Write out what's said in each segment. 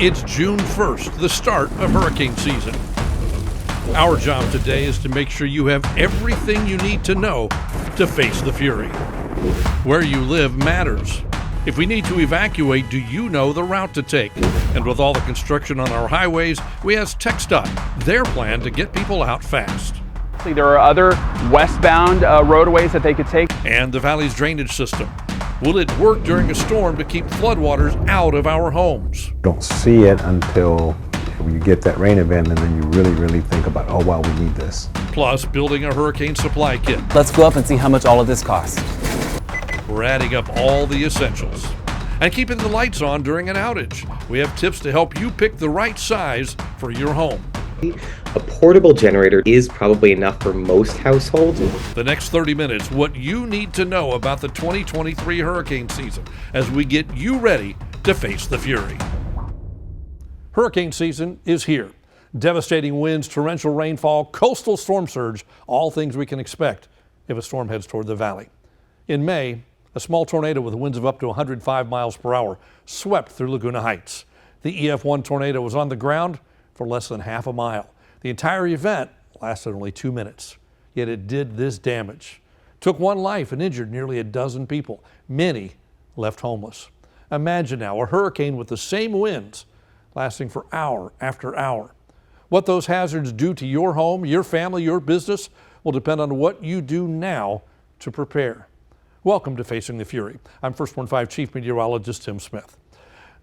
It's June 1st, the start of hurricane season. Our job today is to make sure you have everything you need to know to face the fury. Where you live matters. If we need to evacuate, do you know the route to take? And with all the construction on our highways, we asked TxDOT their plan to get people out fast. There are other westbound roadways that they could take. And the valley's drainage system. Will it work during a storm to keep floodwaters out of our homes? Don't see it until you get that rain event, and then you really think about, oh wow, we need this. Plus, building a hurricane supply kit. Let's go up and see how much all of this costs. We're adding up all the essentials. And keeping the lights on during an outage. We have tips to help you pick the right size for your home. A portable generator is probably enough for most households. The next 30 minutes, what you need to know about the 2023 hurricane season as we get you ready to face the fury. Hurricane season is here. Devastating winds, torrential rainfall, coastal storm surge, all things we can expect if a storm heads toward the valley. In May, a small tornado with winds of up to 105 miles per hour swept through Laguna Heights. The EF1 tornado was on the ground for less than half a mile. The entire event lasted only 2 minutes, yet it did this damage. Took one life and injured nearly a dozen people. Many left homeless. Imagine now a hurricane with the same winds lasting for hour after hour. What those hazards do to your home, your family, your business will depend on what you do now to prepare. Welcome to Facing the Fury. I'm First 15 Chief Meteorologist Tim Smith.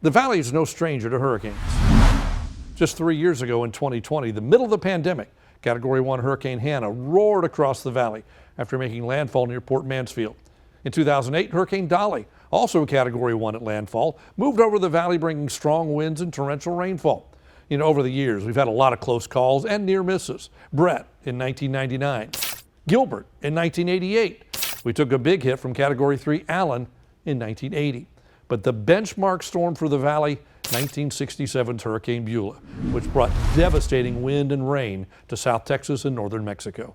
The Valley is no stranger to hurricanes. Just 3 years ago in 2020, the middle of the pandemic, Category 1 Hurricane Hannah roared across the valley after making landfall near Port Mansfield. In 2008, Hurricane Dolly, also a Category 1 at landfall, moved over the valley bringing strong winds and torrential rainfall. Over the years, we've had a lot of close calls and near misses. Brett in 1999, Gilbert in 1988. We took a big hit from Category 3 Allen in 1980. But the benchmark storm for the valley, 1967's Hurricane Beulah, which brought devastating wind and rain to South Texas and northern Mexico.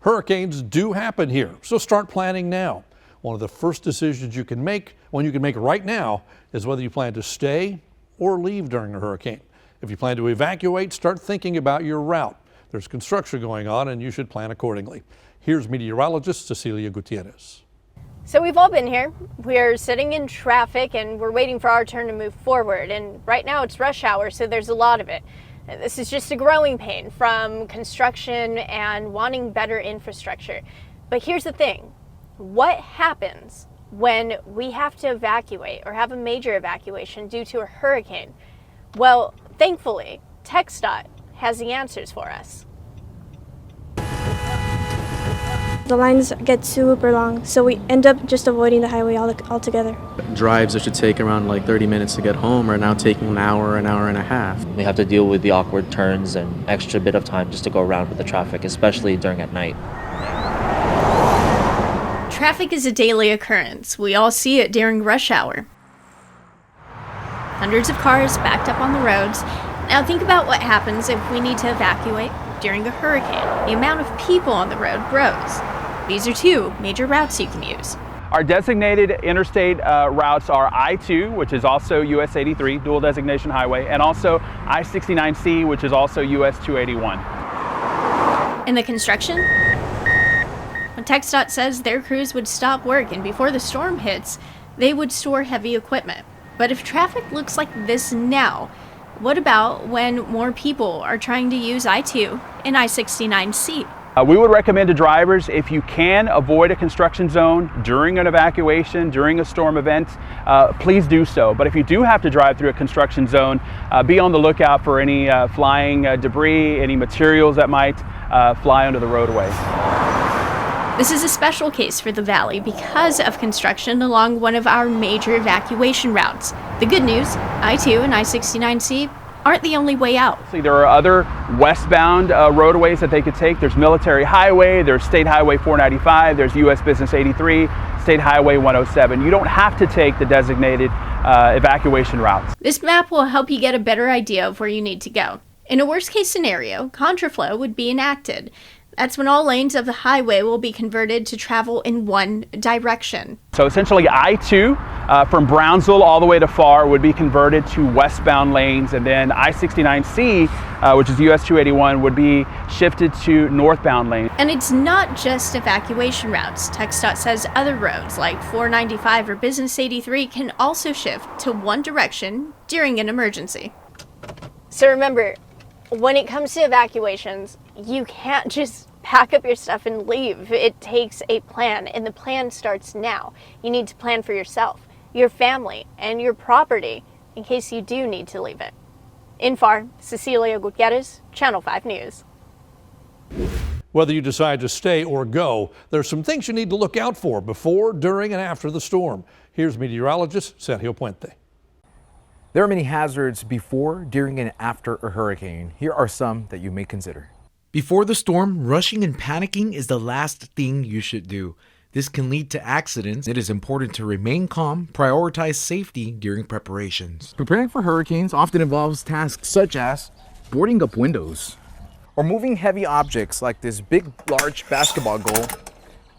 Hurricanes do happen here, so start planning now. One of the first decisions you can make right now, is whether you plan to stay or leave during a hurricane. If you plan to evacuate, start thinking about your route. There's construction going on and you should plan accordingly. Here's meteorologist Cecilia Gutierrez. So we've all been here. We're sitting in traffic and we're waiting for our turn to move forward. And right now it's rush hour, so there's a lot of it. This is just a growing pain from construction and wanting better infrastructure. But here's the thing. What happens when we have to evacuate or have a major evacuation due to a hurricane? Well, thankfully, TxDOT has the answers for us. The lines get super long, so we end up just avoiding the highway altogether. Drives that should take around 30 minutes to get home are now taking an hour and a half. We have to deal with the awkward turns and extra bit of time just to go around with the traffic, especially during at night. Traffic is a daily occurrence. We all see it during rush hour. Hundreds of cars backed up on the roads. Now think about what happens if we need to evacuate during a hurricane. The amount of people on the road grows. These are two major routes you can use. Our designated interstate routes are I-2, which is also US 83, dual designation highway, and also I-69C, which is also US 281. And the construction? When TxDOT says their crews would stop work and before the storm hits, they would store heavy equipment. But if traffic looks like this now, what about when more people are trying to use I-2 and I-69C? We would recommend to drivers, if you can avoid a construction zone during an evacuation, during a storm event, please do so. But if you do have to drive through a construction zone, be on the lookout for any flying debris, any materials that might fly onto the roadway. This is a special case for the Valley because of construction along one of our major evacuation routes. The good news, I-2 and I-69C aren't the only way out. There are other westbound roadways that they could take. There's Military Highway, there's State Highway 495, there's US Business 83, State Highway 107. You don't have to take the designated evacuation routes. This map will help you get a better idea of where you need to go. In a worst case scenario, contraflow would be enacted. That's when all lanes of the highway will be converted to travel in one direction. So essentially I-2 from Brownsville all the way to Pharr would be converted to westbound lanes, and then I-69C, which is US 281, would be shifted to northbound lanes. And it's not just evacuation routes. TxDOT says other roads like 495 or Business 83 can also shift to one direction during an emergency. So remember, when it comes to evacuations, you can't just pack up your stuff and leave. It takes a plan, and the plan starts now. You need to plan for yourself, your family, and your property in case you do need to leave it. In Pharr, Cecilia Gutierrez, Channel 5 News. Whether you decide to stay or go, there's some things you need to look out for before, during, and after the storm. Here's meteorologist Sergio Puente. There are many hazards before, during, and after a hurricane. Here are some that you may consider. Before the storm, rushing and panicking is the last thing you should do. This can lead to accidents. It is important to remain calm, prioritize safety during preparations. Preparing for hurricanes often involves tasks such as boarding up windows, or moving heavy objects like this big, large basketball goal,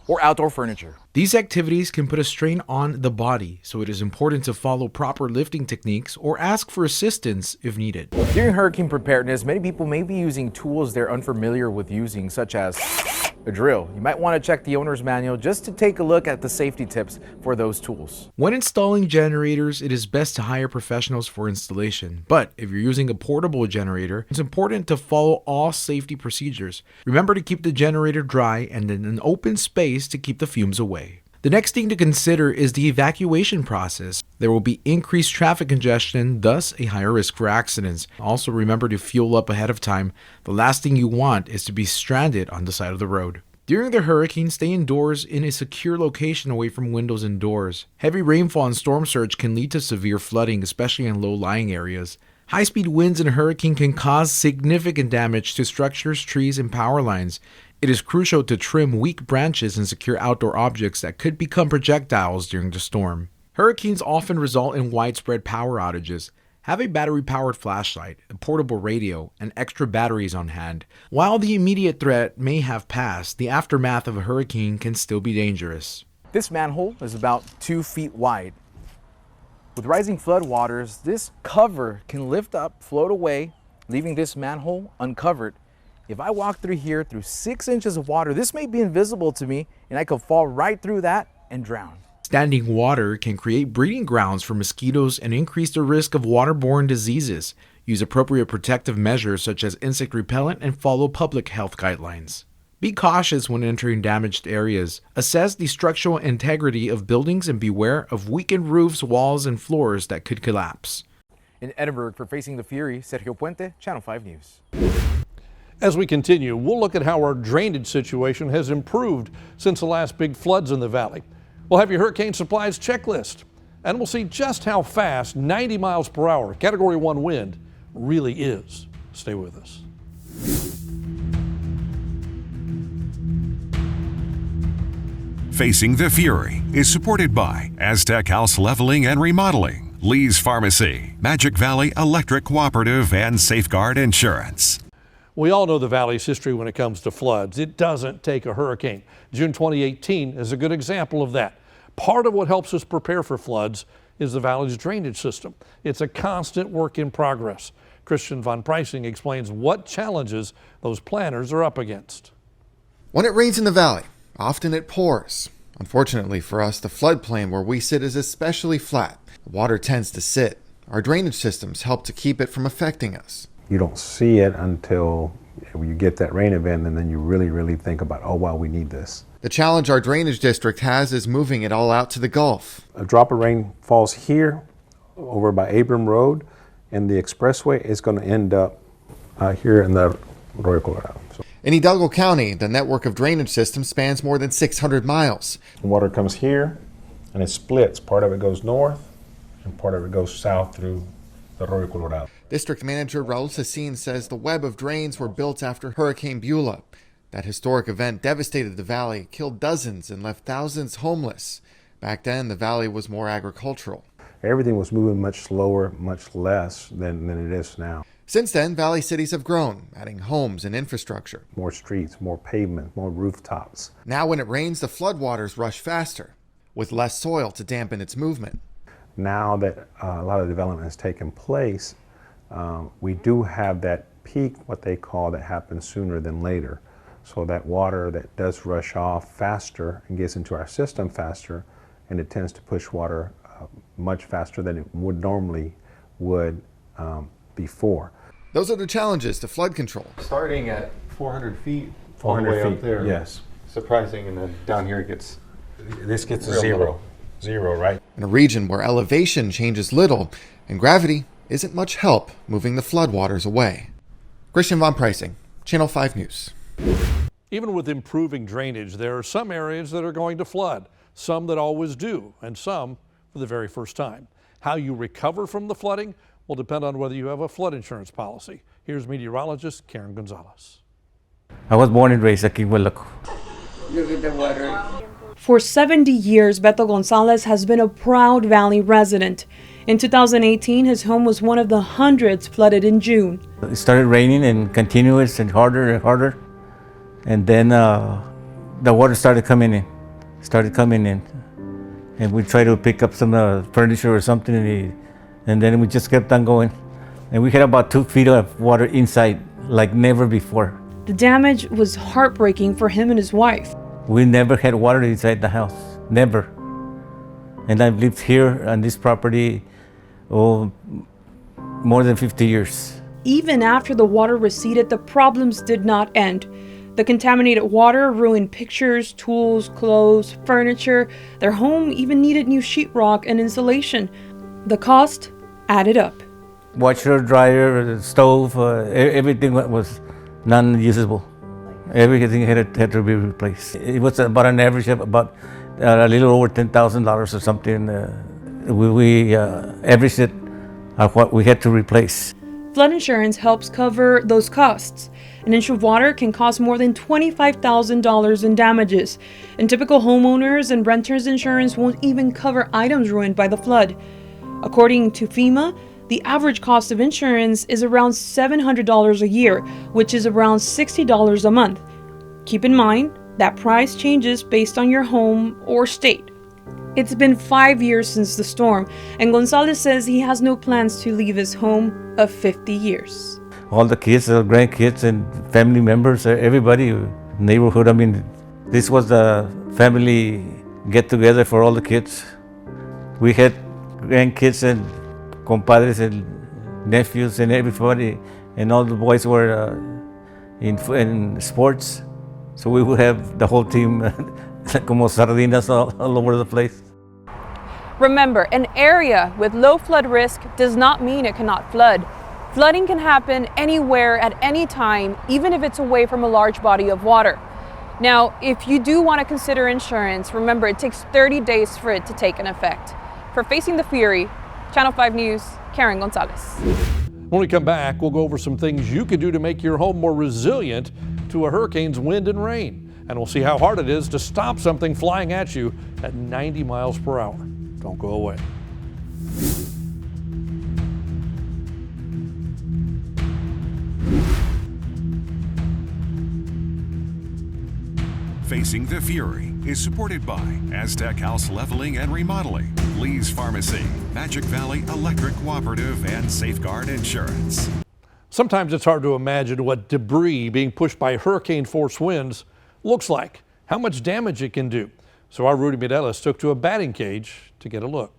or outdoor furniture. These activities can put a strain on the body, so it is important to follow proper lifting techniques or ask for assistance if needed. During hurricane preparedness, many people may be using tools they're unfamiliar with using, such as a drill. You might want to check the owner's manual just to take a look at the safety tips for those tools. When installing generators, it is best to hire professionals for installation. But if you're using a portable generator, it's important to follow all safety procedures. Remember to keep the generator dry and in an open space to keep the fumes away. The next thing to consider is the evacuation process. There will be increased traffic congestion, thus a higher risk for accidents. Also remember to fuel up ahead of time. The last thing you want is to be stranded on the side of the road. During the hurricane, stay indoors in a secure location away from windows and doors. Heavy rainfall and storm surge can lead to severe flooding, especially in low-lying areas. High-speed winds in a hurricane can cause significant damage to structures, trees, and power lines. It is crucial to trim weak branches and secure outdoor objects that could become projectiles during the storm. Hurricanes often result in widespread power outages. Have a battery-powered flashlight, a portable radio, and extra batteries on hand. While the immediate threat may have passed, the aftermath of a hurricane can still be dangerous. This manhole is about 2 feet wide. With rising flood waters, this cover can lift up, float away, leaving this manhole uncovered. If I walk through here through 6 inches of water, this may be invisible to me, and I could fall right through that and drown. Standing water can create breeding grounds for mosquitoes and increase the risk of waterborne diseases. Use appropriate protective measures such as insect repellent and follow public health guidelines. Be cautious when entering damaged areas. Assess the structural integrity of buildings and beware of weakened roofs, walls, and floors that could collapse. In Edinburgh, for Facing the Fury, Sergio Puente, Channel 5 News. As we continue, we'll look at how our drainage situation has improved since the last big floods in the valley. We'll have your hurricane supplies checklist, and we'll see just how fast 90 miles per hour Category 1 wind really is. Stay with us. Facing the Fury is supported by Aztec House Leveling and Remodeling, Lee's Pharmacy, Magic Valley Electric Cooperative, and Safeguard Insurance. We all know the valley's history when it comes to floods. It doesn't take a hurricane. June 2018 is a good example of that. Part of what helps us prepare for floods is the valley's drainage system. It's a constant work in progress. Christian von Preissing explains what challenges those planners are up against. When it rains in the valley, often it pours. Unfortunately for us, the floodplain where we sit is especially flat. The water tends to sit. Our drainage systems help to keep it from affecting us. You don't see it until you get that rain event, and then you really think about, oh wow, we need this. The challenge our drainage district has is moving it all out to the Gulf. A drop of rain falls here over by Abram Road, and the expressway is going to end up here in the Arroyo Colorado. In Hidalgo County, the network of drainage systems spans more than 600 miles. Water comes here, and it splits. Part of it goes north, and part of it goes south through the Arroyo Colorado. District Manager Raul Cecin says the web of drains were built after Hurricane Beulah. That historic event devastated the valley, killed dozens, and left thousands homeless. Back then, the valley was more agricultural. Everything was moving much slower, much less than it is now. Since then, Valley cities have grown, adding homes and infrastructure. More streets, more pavement, more rooftops. Now when it rains, the floodwaters rush faster, with less soil to dampen its movement. Now that a lot of development has taken place, we do have that peak, what they call, that happens sooner than later. So that water that does rush off faster and gets into our system faster, and it tends to push water much faster than it would normally before. Those are the challenges to flood control. Starting at 400 feet, 400 all the way feet, up there. yes. Surprising, and then down here it gets... This gets to real zero. low. Zero, right? In a region where elevation changes little and gravity isn't much help moving the floodwaters away. Christian von Preissing, Channel 5 News. Even with improving drainage, there are some areas that are going to flood, some that always do, and some for the very first time. How you recover from the flooding will depend on whether you have a flood insurance policy. Here's meteorologist Karen Gonzalez. I was born and raised at Kiwalaco. Look at the water. For 70 years, Beto Gonzalez has been a proud Valley resident. In 2018, his home was one of the hundreds flooded in June. It started raining and continuous and harder. And then the water started coming in. And we tried to pick up some furniture or something, and then we just kept on going. And we had about 2 feet of water inside, like never before. The damage was heartbreaking for him and his wife. We never had water inside the house, never. And I've lived here on this property more than 50 years. Even after the water receded, the problems did not end. The contaminated water ruined pictures, tools, clothes, furniture. Their home even needed new sheetrock and insulation. The cost added up. Washer, dryer, stove, everything was non-usable. Everything had to be replaced. It was about an average of about a little over $10,000 or something. We averaged it of what we had to replace. Flood insurance helps cover those costs. An inch of water can cost more than $25,000 in damages, and typical homeowners and renters insurance won't even cover items ruined by the flood. According to FEMA, the average cost of insurance is around $700 a year, which is around $60 a month. Keep in mind that price changes based on your home or state. It's been 5 years since the storm, and Gonzalez says he has no plans to leave his home of 50 years. All the kids, the grandkids and family members, everybody, neighborhood, this was the family get-together for all the kids. We had grandkids and compadres and nephews and everybody, and all the boys were in sports, so we would have the whole team como sardinas all over the place. Remember, an area with low flood risk does not mean it cannot flood. Flooding can happen anywhere at any time, even if it's away from a large body of water. Now, if you do want to consider insurance, remember it takes 30 days for it to take an effect. For Facing the Fury, Channel 5 News, Karen Gonzalez. When we come back, we'll go over some things you can do to make your home more resilient to a hurricane's wind and rain. And we'll see how hard it is to stop something flying at you at 90 miles per hour. Don't go away. Facing the Fury is supported by Aztec House Leveling and Remodeling, Lee's Pharmacy, Magic Valley Electric Cooperative, and Safeguard Insurance. Sometimes it's hard to imagine what debris being pushed by hurricane-force winds looks like, how much damage it can do. So our Rudy Medelis took to a batting cage to get a look.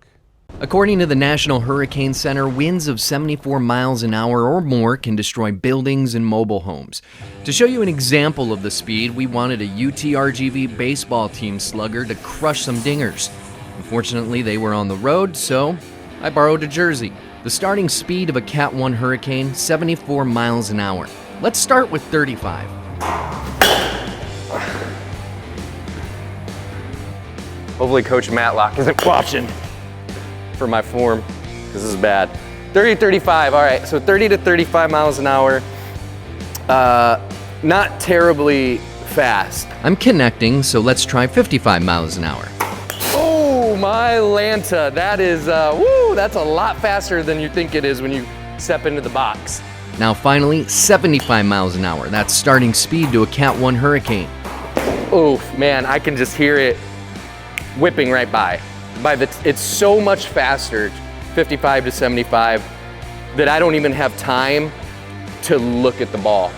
According to the National Hurricane Center, winds of 74 miles an hour or more can destroy buildings and mobile homes. To show you an example of the speed, we wanted a KRGV baseball team slugger to crush some dingers. Unfortunately, they were on the road, so I borrowed a jersey. The starting speed of a Cat 1 hurricane, 74 miles an hour. Let's start with 35. Hopefully Coach Matlock isn't watching for my form, because this is bad. 30 to 35, all right, so 30 to 35 miles an hour. Not terribly fast. I'm connecting, so let's try 55 miles an hour. Oh, my Lanta, that is, woo, that's a lot faster than you think it is when you step into the box. Now finally, 75 miles an hour. That's starting speed to a Cat 1 hurricane. Oof, man, I can just hear it whipping right by. It's so much faster, 55 to 75, that I don't even have time to look at the ball.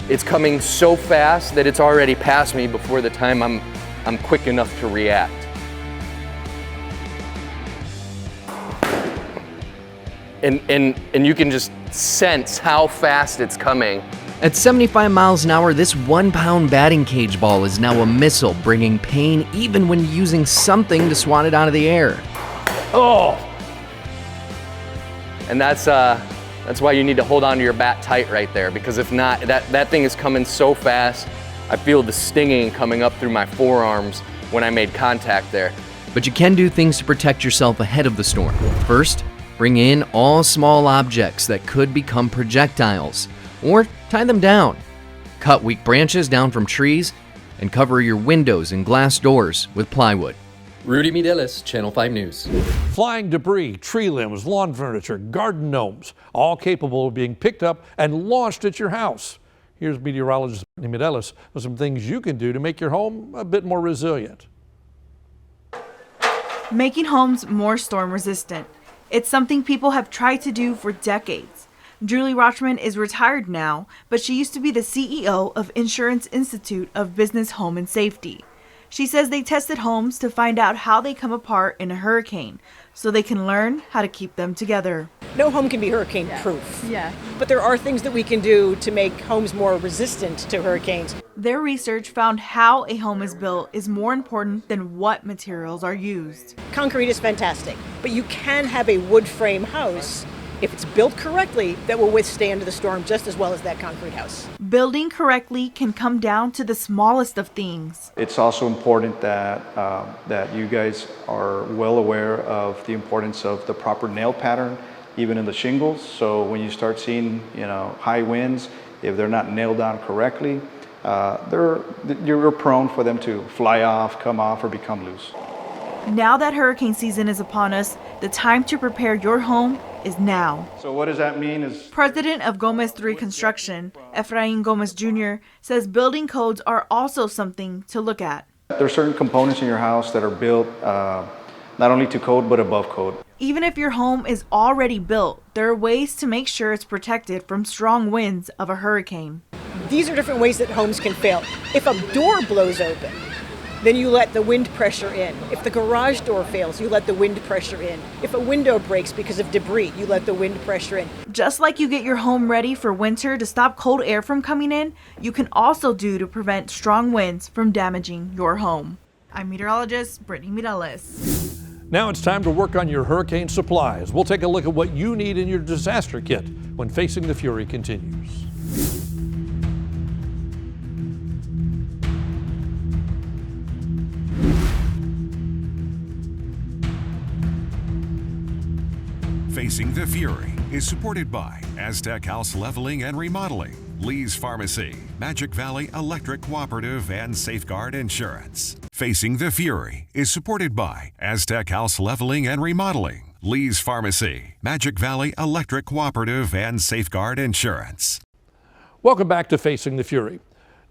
It's coming so fast that it's already past me before the time I'm quick enough to react. And you can just sense how fast it's coming. At 75 miles an hour, this 1-pound batting cage ball is now a missile, bringing pain even when using something to swat it out of the air. Oh! And that's why you need to hold onto your bat tight right there, because if not, that thing is coming so fast. I feel the stinging coming up through my forearms when I made contact there. But you can do things to protect yourself ahead of the storm. First, bring in all small objects that could become projectiles, or tie them down. Cut weak branches down from trees, and cover your windows and glass doors with plywood. Rudy Midelis, Channel 5 News. Flying debris, tree limbs, lawn furniture, garden gnomes, all capable of being picked up and launched at your house. Here's meteorologist Rudy Midelis with some things you can do to make your home a bit more resilient. Making homes more storm resistant. It's something people have tried to do for decades. Julie Rochman is retired now, but she used to be the CEO of Insurance Institute of Business, Home and Safety. She says they tested homes to find out how they come apart in a hurricane, so they can learn how to keep them together. No home can be hurricane proof. Yeah. But there are things that we can do to make homes more resistant to hurricanes. Their research found how a home is built is more important than what materials are used. Concrete is fantastic, but you can have a wood frame house, if it's built correctly, that will withstand the storm just as well as that concrete house. Building correctly can come down to the smallest of things. It's also important that you guys are well aware of the importance of the proper nail pattern, even in the shingles. So when you start seeing, high winds, if they're not nailed down correctly, you're prone for them to fly off, come off, or become loose. Now that hurricane season is upon us, the time to prepare your home is now. So what does that mean is... President of Gomez 3 Construction, Efrain Gomez Jr., says building codes are also something to look at. There are certain components in your house that are built not only to code, but above code. Even if your home is already built, there are ways to make sure it's protected from strong winds of a hurricane. These are different ways that homes can fail. If a door blows open, then you let the wind pressure in. If the garage door fails, you let the wind pressure in. If a window breaks because of debris, you let the wind pressure in. Just like you get your home ready for winter to stop cold air from coming in, you can also do to prevent strong winds from damaging your home. I'm meteorologist Brittany Mireles. Now it's time to work on your hurricane supplies. We'll take a look at what you need in your disaster kit when Facing the Fury continues. Facing the Fury is supported by Aztec House Leveling and Remodeling, Lee's Pharmacy, Magic Valley Electric Cooperative, and Safeguard Insurance. Facing the Fury is supported by Aztec House Leveling and Remodeling, Lee's Pharmacy, Magic Valley Electric Cooperative, and Safeguard Insurance. Welcome back to Facing the Fury.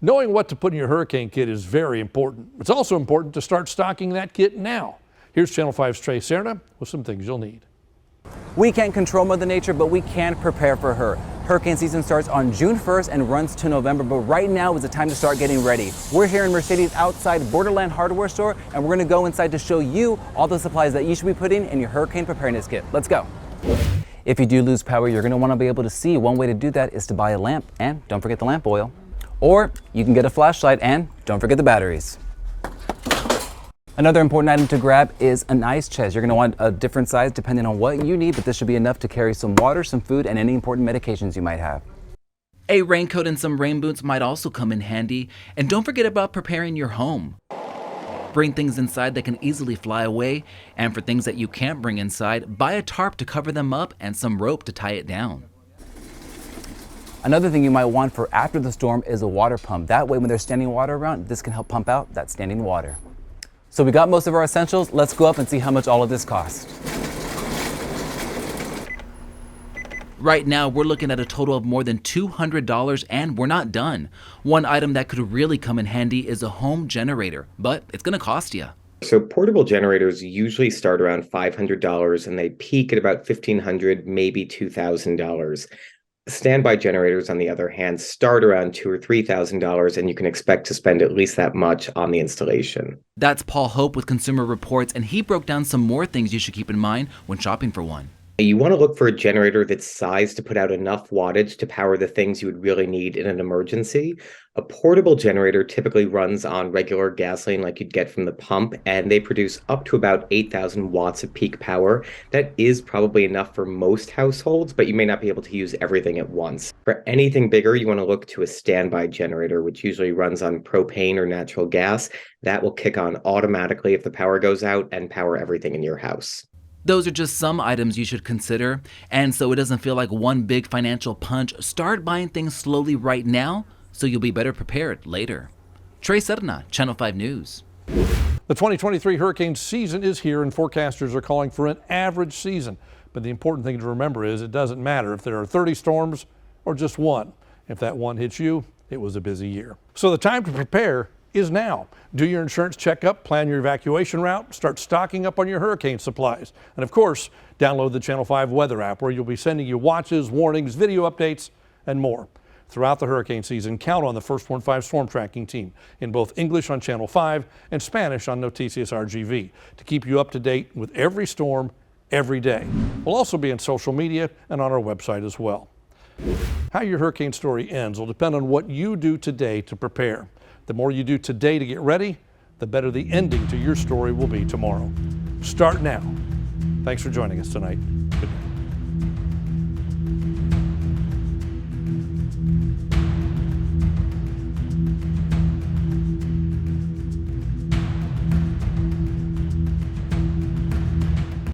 Knowing what to put in your hurricane kit is very important. It's also important to start stocking that kit now. Here's Channel 5's Trey Serna with some things you'll need. We can't control Mother Nature, but we can prepare for her. Hurricane season starts on June 1st and runs to November, but right now is the time to start getting ready. We're here in Mercedes outside Borderland Hardware Store, and we're gonna go inside to show you all the supplies that you should be putting in your hurricane preparedness kit. Let's go. If you do lose power, you're gonna wanna be able to see. One way to do that is to buy a lamp, and don't forget the lamp oil. Or you can get a flashlight, and don't forget the batteries. Another important item to grab is an ice chest. You're gonna want a different size depending on what you need, but this should be enough to carry some water, some food, and any important medications you might have. A raincoat and some rain boots might also come in handy. And don't forget about preparing your home. Bring things inside that can easily fly away, and for things that you can't bring inside, buy a tarp to cover them up and some rope to tie it down. Another thing you might want for after the storm is a water pump. That way when there's standing water around, this can help pump out that standing water. So we got most of our essentials. Let's go up and see how much all of this costs. Right now, we're looking at a total of more than $200, and we're not done. One item that could really come in handy is a home generator, but it's going to cost you. So portable generators usually start around $500 and they peak at about $1,500, maybe $2,000. Standby generators, on the other hand, start around $2,000 or $3,000, and you can expect to spend at least that much on the installation. That's Paul Hope with Consumer Reports, and he broke down some more things you should keep in mind when shopping for one. You want to look for a generator that's sized to put out enough wattage to power the things you would really need in an emergency. A portable generator typically runs on regular gasoline like you'd get from the pump, and they produce up to about 8,000 watts of peak power. That is probably enough for most households, but you may not be able to use everything at once. For anything bigger, you want to look to a standby generator, which usually runs on propane or natural gas. That will kick on automatically if the power goes out and power everything in your house. Those are just some items you should consider, and so it doesn't feel like one big financial punch, start buying things slowly right now so you'll be better prepared later. Trey Serna, Channel 5 News. The 2023 hurricane season is here, and forecasters are calling for an average season. But the important thing to remember is it doesn't matter if there are 30 storms or just one. If that one hits you, it was a busy year. So the time to prepare is now. Do your insurance checkup, plan your evacuation route, start stocking up on your hurricane supplies. And of course, download the Channel 5 weather app where you'll be sending you watches, warnings, video updates, and more. Throughout the hurricane season, count on the First 1-5 storm tracking team in both English on Channel 5 and Spanish on Noticias RGV to keep you up to date with every storm, every day. We'll also be on social media and on our website as well. How your hurricane story ends will depend on what you do today to prepare. The more you do today to get ready, the better the ending to your story will be tomorrow. Start now. Thanks for joining us tonight. Good night.